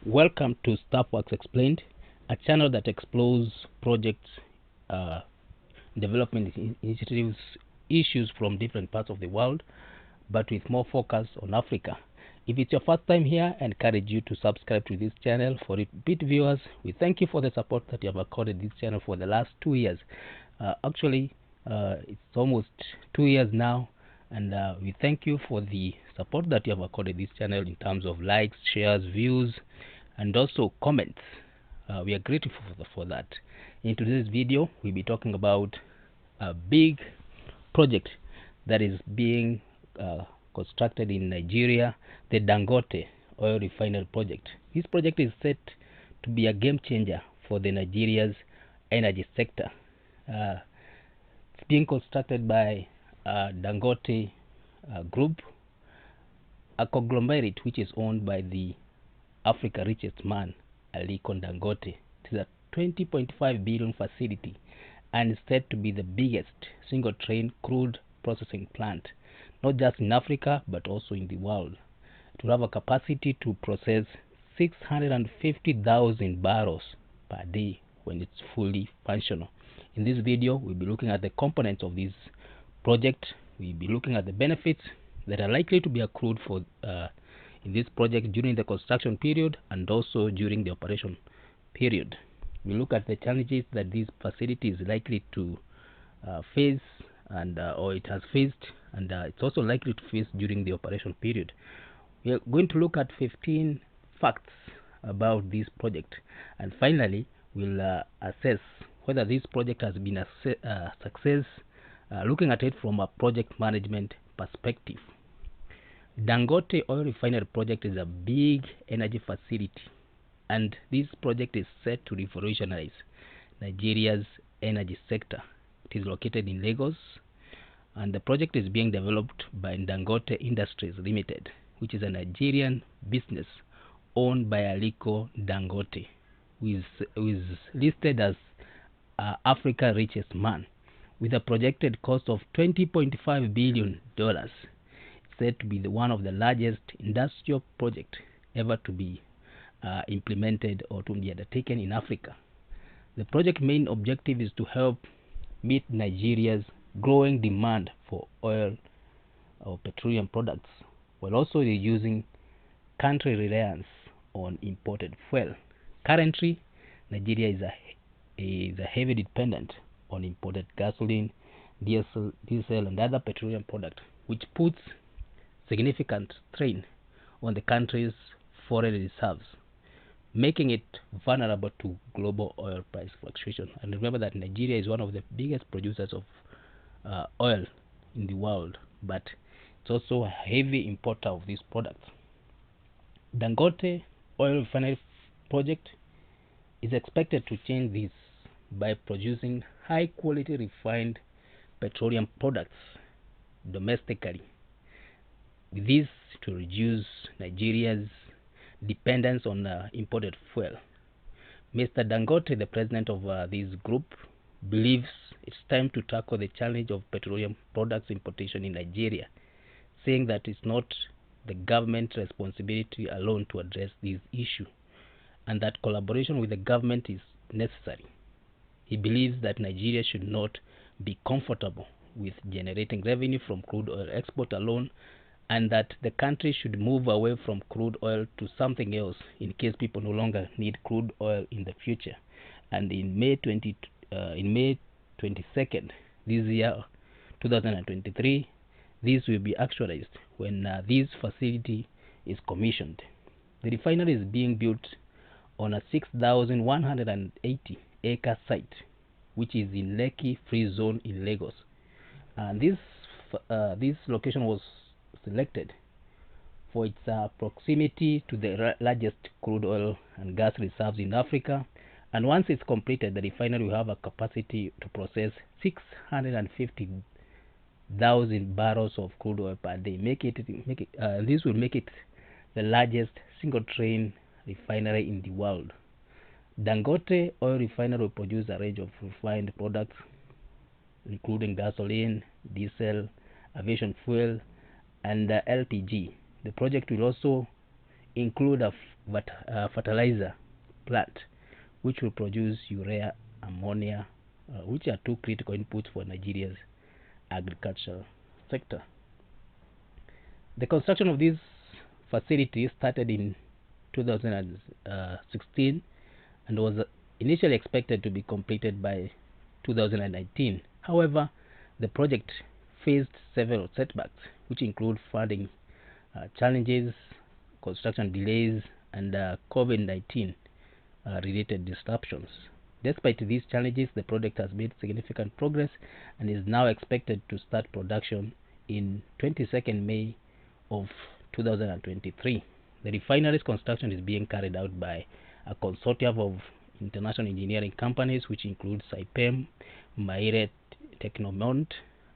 Welcome to Staffworks Explained, a channel that explores projects, development initiatives, issues from different parts of the world, but with more focus on Africa. If it's your first time here, I encourage you to subscribe to this channel. For repeat viewers, we thank you for the support that you have accorded this channel for the last 2 years. It's almost 2 years now, and we thank you for the support that you have accorded this channel in terms of likes, shares, views, and also comments. We are grateful for that. In today's video, we'll be talking about a big project that is being constructed in Nigeria, the Dangote Oil Refinery Project. This project is set to be a game changer for the Nigeria's energy sector. It's being constructed by Dangote Group, a conglomerate which is owned by the Africa's richest man, Aliko Dangote. It is a 20.5 billion facility and is said to be the biggest single train crude processing plant, not just in Africa but also in the world. It will have a capacity to process 650,000 barrels per day when it's fully functional. In this video, we'll be looking at the components of this project. We'll be looking at the benefits that are likely to be accrued for in this project during the construction period and also during the operation period. We look at the challenges that this facility is likely to face and or it has faced, and it's also likely to face during the operation period. We are going to look at 15 facts about this project, and finally we'll assess whether this project has been a success, looking at it from a project management perspective. Dangote Oil Refinery Project is a big energy facility, and this project is set to revolutionize Nigeria's energy sector. It is located in Lagos, and the project is being developed by Dangote Industries Limited, which is a Nigerian business owned by Aliko Dangote, who is listed as Africa's richest man, with a projected cost of $20.5 billion. Said to be one of the largest industrial projects ever to be implemented or to be undertaken in Africa. The project's main objective is to help meet Nigeria's growing demand for oil or petroleum products, while also reducing country reliance on imported fuel. Currently, Nigeria is a heavy dependent on imported gasoline, diesel, and other petroleum products, which puts significant strain on the country's foreign reserves, making it vulnerable to global oil price fluctuation. And remember that Nigeria is one of the biggest producers of oil in the world, but it's also a heavy importer of these products. Dangote Oil Refinery Project is expected to change this by producing high quality refined petroleum products domestically, with this to reduce Nigeria's dependence on imported fuel. Mr. Dangote, the president of this group, believes it's time to tackle the challenge of petroleum products importation in Nigeria, saying that it's not the government's responsibility alone to address this issue, and that collaboration with the government is necessary. He believes that Nigeria should not be comfortable with generating revenue from crude oil export alone, and that the country should move away from crude oil to something else in case people no longer need crude oil in the future. And in May 22nd this year, 2023, this will be actualized when this facility is commissioned. The refinery is being built on a 6,180 acre site, which is in Lekki Free Zone in Lagos. And this location was selected for its proximity to the largest crude oil and gas reserves in Africa. And once it's completed, the refinery will have a capacity to process 650,000 barrels of crude oil per day. This will make it the largest single train refinery in the world. Dangote Oil Refinery will produce a range of refined products, including gasoline, diesel, aviation fuel, and LPG. The project will also include a fertilizer plant, which will produce urea, ammonia, which are two critical inputs for Nigeria's agricultural sector. The construction of this facility started in 2016 and was initially expected to be completed by 2019. However, the project faced several setbacks, which include funding challenges, construction delays, and COVID-19 related disruptions. Despite these challenges, the project has made significant progress and is now expected to start production in 22nd May of 2023. The refinery's construction is being carried out by a consortium of international engineering companies, which include Saipem, Maire Technomont,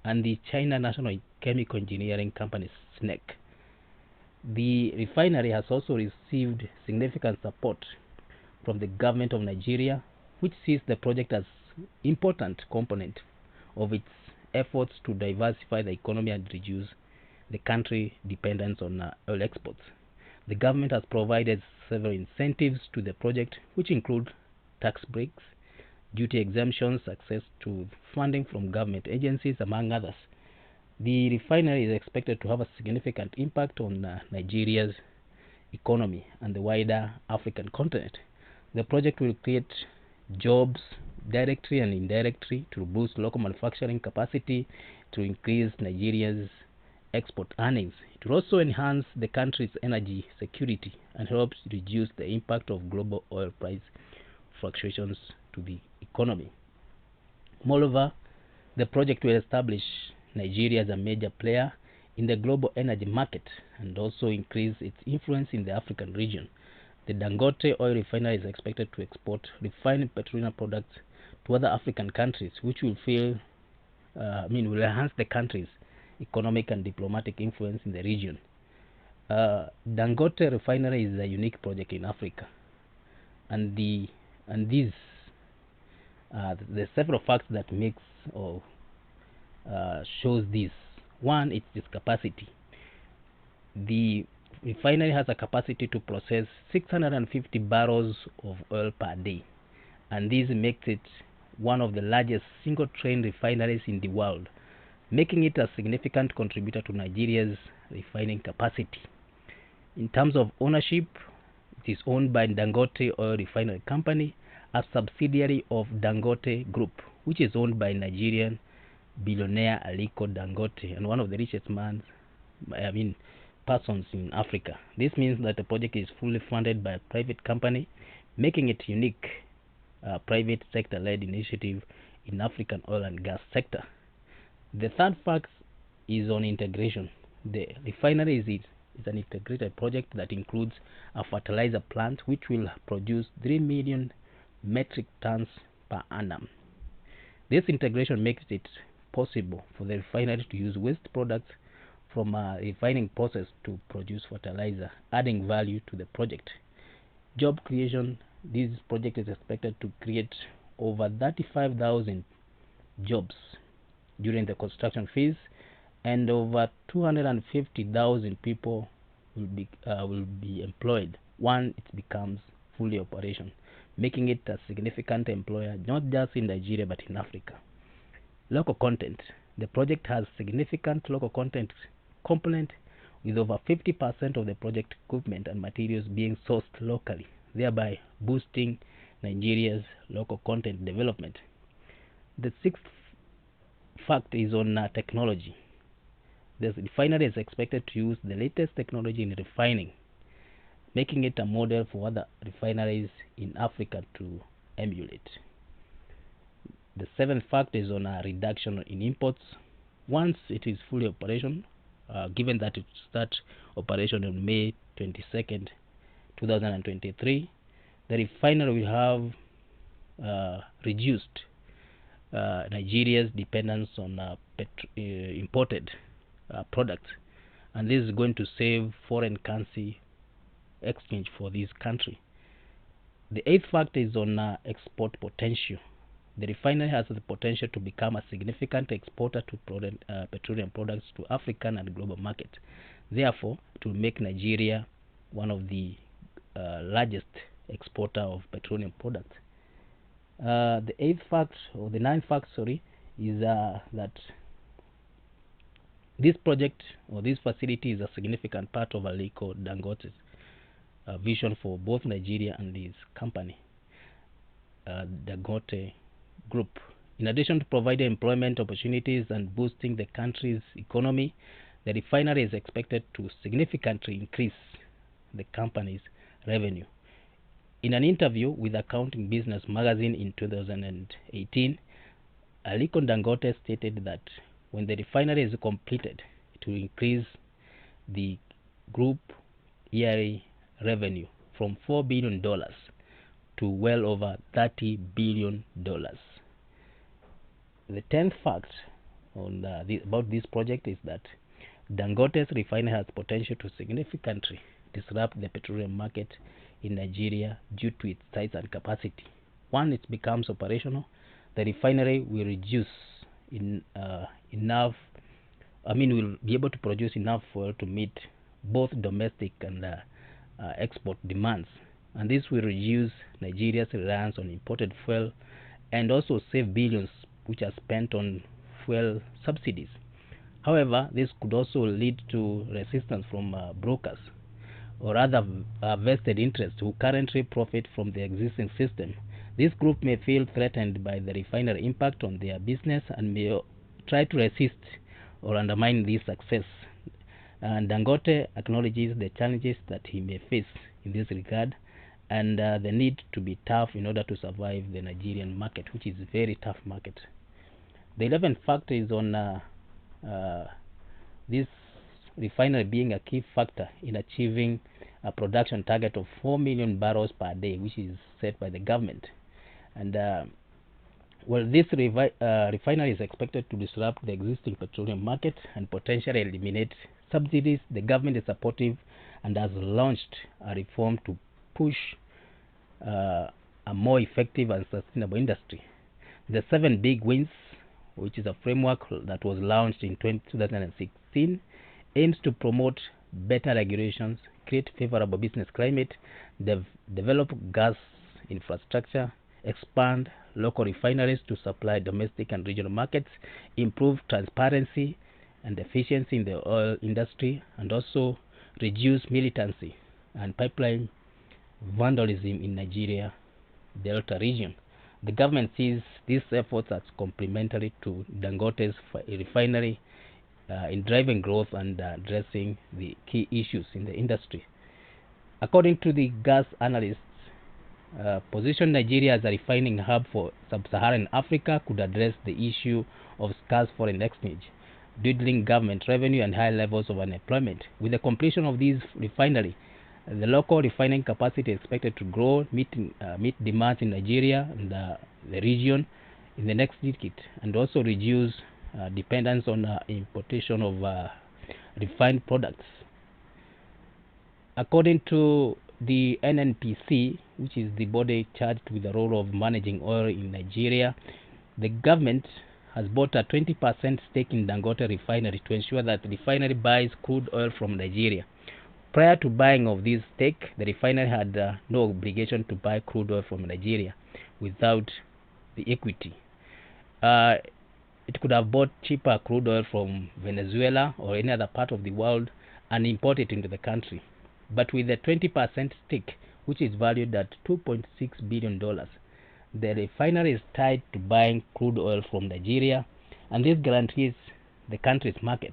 and the China National Chemical Engineering Company, SNEC. The refinery has also received significant support from the government of Nigeria, which sees the project as an important component of its efforts to diversify the economy and reduce the country's dependence on oil exports. The government has provided several incentives to the project, which include tax breaks, duty exemptions, access to funding from government agencies, among others. The refinery is expected to have a significant impact on Nigeria's economy and the wider African continent. The project will create jobs directly and indirectly to boost local manufacturing capacity, to increase Nigeria's export earnings. It will also enhance the country's energy security and helps reduce the impact of global oil price fluctuations to the economy. Moreover, the project will establish Nigeria as a major player in the global energy market and also increase its influence in the African region. The Dangote Oil Refinery is expected to export refined petroleum products to other African countries, which will will enhance the country's economic and diplomatic influence in the region. Dangote Refinery is a unique project in Africa, and there's several facts that makes or shows this. One, it's its capacity. The refinery has a capacity to process 650 barrels of oil per day, and this makes it one of the largest single-train refineries in the world, making it a significant contributor to Nigeria's refining capacity. In terms of ownership, it is owned by Dangote Oil Refinery Company, a subsidiary of Dangote Group, which is owned by Nigerian billionaire Aliko Dangote and one of the richest persons in Africa. This means that the project is fully funded by a private company, making it unique private sector-led initiative in African oil and gas sector. The third fact is on integration. The refinery is an integrated project that includes a fertilizer plant which will produce 3 million metric tons per annum. This integration makes it possible for the refinery to use waste products from a refining process to produce fertilizer, adding value to the project. Job creation. This project is expected to create over 35,000 jobs during the construction phase, and over 250,000 people will be employed once it becomes fully operational, making it a significant employer not just in Nigeria but in Africa. Local content. The project has significant local content component, with over 50% of the project equipment and materials being sourced locally, thereby boosting Nigeria's local content development. The sixth fact is on technology. The refinery is expected to use the latest technology in refining, making it a model for other refineries in Africa to emulate. The seventh fact is on a reduction in imports. Once it is fully operational, given that it starts operation on May 22nd, 2023, the refinery will have reduced Nigeria's dependence on imported products, and this is going to save foreign currency exchange for this country. The eighth factor is on export potential. The refinery has the potential to become a significant exporter to petroleum products to African and global markets. Therefore, it will make Nigeria one of the largest exporter of petroleum products. The ninth fact, sorry, is that this project or this facility is a significant part of Aliko Dangote's vision for both Nigeria and his company, Dangote Group. In addition to providing employment opportunities and boosting the country's economy, the refinery is expected to significantly increase the company's revenue. In an interview with Accounting Business magazine in 2018, Aliko Dangote stated that when the refinery is completed, it will increase the group yearly revenue from $4 billion to well over $30 billion. The 10th fact on about this project is that Dangote's refinery has potential to significantly disrupt the petroleum market in Nigeria due to its size and capacity. Once it becomes operational, the refinery will will be able to produce enough oil to meet both domestic and export demands, and this will reduce Nigeria's reliance on imported fuel and also save billions which are spent on fuel subsidies. However, this could also lead to resistance from brokers or other vested interests who currently profit from the existing system. This group may feel threatened by the refinery impact on their business and may try to resist or undermine this success. And Dangote acknowledges the challenges that he may face in this regard and the need to be tough in order to survive the Nigerian market, which is a very tough market. The 11th factor is on this refinery being a key factor in achieving a production target of 4 million barrels per day, which is set by the government. And this refinery is expected to disrupt the existing petroleum market and potentially eliminate subsidies. The government is supportive and has launched a reform to push a more effective and sustainable industry. The 7 big wins, which is a framework that was launched in 2016, aims to promote better regulations, create favorable business climate, develop gas infrastructure, expand local refineries to supply domestic and regional markets, improve transparency and efficiency in the oil industry, and also reduce militancy and pipeline vandalism in Nigeria Delta region. The government sees these efforts as complementary to Dangote's refinery in driving growth and addressing the key issues in the industry. According to the gas analysts, position Nigeria as a refining hub for sub-Saharan Africa could address the issue of scarce foreign exchange, dwindling government revenue, and high levels of unemployment. With the completion of this refinery, the local refining capacity is expected to grow, meet demands in Nigeria and the region in the next decade, and also reduce dependence on importation of refined products. According to the NNPC, which is the body charged with the role of managing oil in Nigeria, the government has bought a 20% stake in Dangote Refinery to ensure that the refinery buys crude oil from Nigeria. Prior to buying of this stake, the refinery had no obligation to buy crude oil from Nigeria without the equity. It could have bought cheaper crude oil from Venezuela or any other part of the world and import it into the country. But with a 20% stake, which is valued at $2.6 billion, the refinery is tied to buying crude oil from Nigeria, and this guarantees the country's market.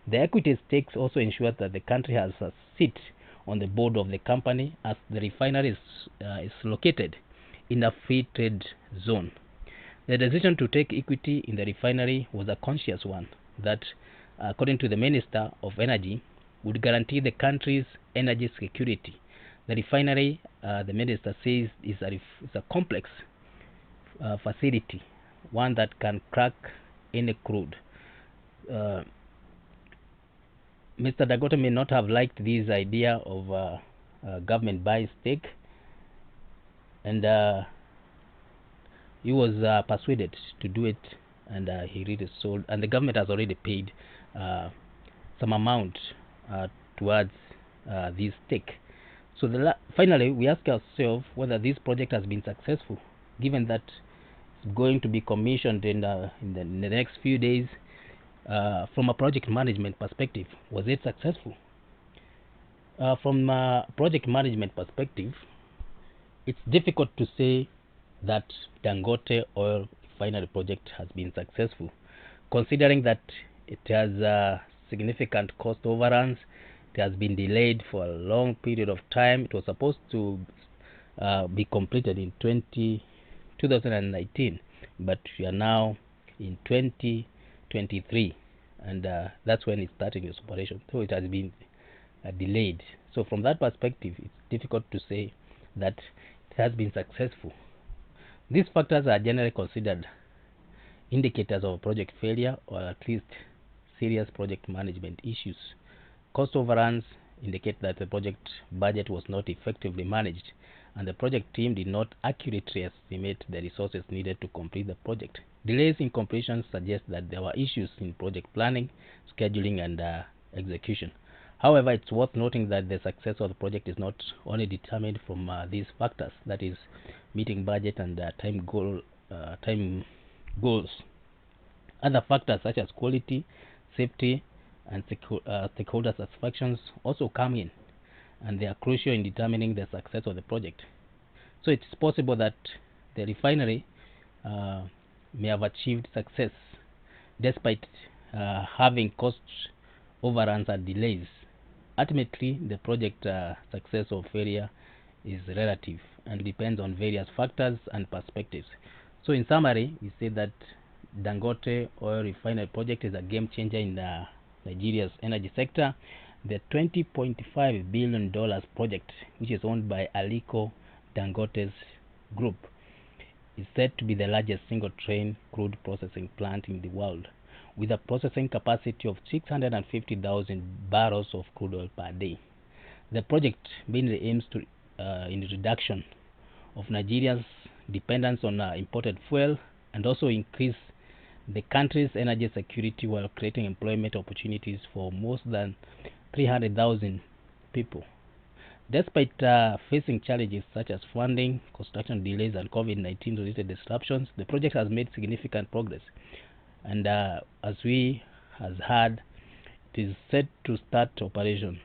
The equity stakes also ensure that the country has a seat on the board of the company, as the refinery is located in a free trade zone. The decision to take equity in the refinery was a conscious one that, according to the Minister of Energy, would guarantee the country's energy security. The refinery, the minister says, is a complex facility, one that can crack any crude. Mr. Dangote may not have liked this idea of government buy stake, and he was persuaded to do it, and he really sold, and the government has already paid some amount towards this stake. So finally, we ask ourselves whether this project has been successful, given that it's going to be commissioned in the next few days. From a project management perspective, was it successful? From a project management perspective, it's difficult to say that Dangote Oil Refinery Project has been successful, considering that it has significant cost overruns. It has been delayed for a long period of time. It was supposed to be completed in 2019, but we are now in 2023, and that's when it started its operation. So it has been delayed. So from that perspective, it's difficult to say that it has been successful. These factors are generally considered indicators of project failure, or at least serious project management issues. Cost overruns indicate that the project budget was not effectively managed, and the project team did not accurately estimate the resources needed to complete the project. Delays in completion suggest that there were issues in project planning, scheduling, and execution. However, it's worth noting that the success of the project is not only determined from these factors, that is, meeting budget and time goals. Other factors such as quality, safety, and stakeholder satisfactions also come in, and they are crucial in determining the success of the project. So it's possible that the refinery may have achieved success despite having cost overruns and delays. Ultimately, the project success or failure is relative and depends on various factors and perspectives. So in summary, we say that Dangote Oil Refinery Project is a game changer in Nigeria's energy sector. The $20.5 billion project, which is owned by Aliko Dangote's group, is said to be the largest single-train crude processing plant in the world, with a processing capacity of 650,000 barrels of crude oil per day. The project mainly aims to in the reduction of Nigeria's dependence on imported fuel, and also increase the country's energy security while creating employment opportunities for more than 300,000 people. Despite facing challenges such as funding, construction delays, and COVID-19 related disruptions, the project has made significant progress. And as we has heard, it is set to start operation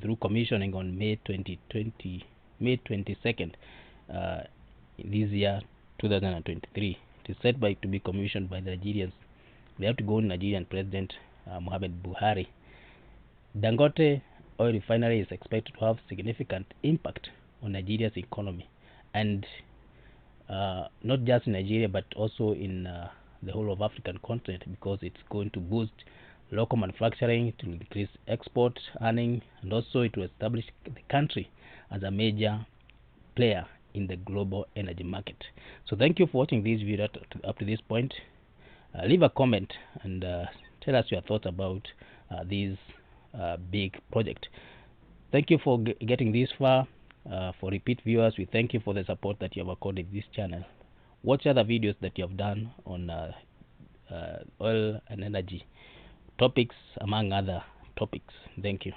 through commissioning on May 22nd this year, 2023. It is set to be commissioned by the Nigerians. They have to go to Nigerian President Mohammed Buhari. Dangote Oil Refinery is expected to have significant impact on Nigeria's economy, and not just in Nigeria but also in the whole of African continent, because it's going to boost local manufacturing, to increase export earning, and also it will establish the country as a major player in the global energy market. So thank you for watching this video up to this point. Leave a comment and tell us your thoughts about this big project. Thank you for getting this far. For repeat viewers, we thank you for the support that you have accorded this channel. Watch other videos that you have done on oil and energy topics, among other topics. Thank you.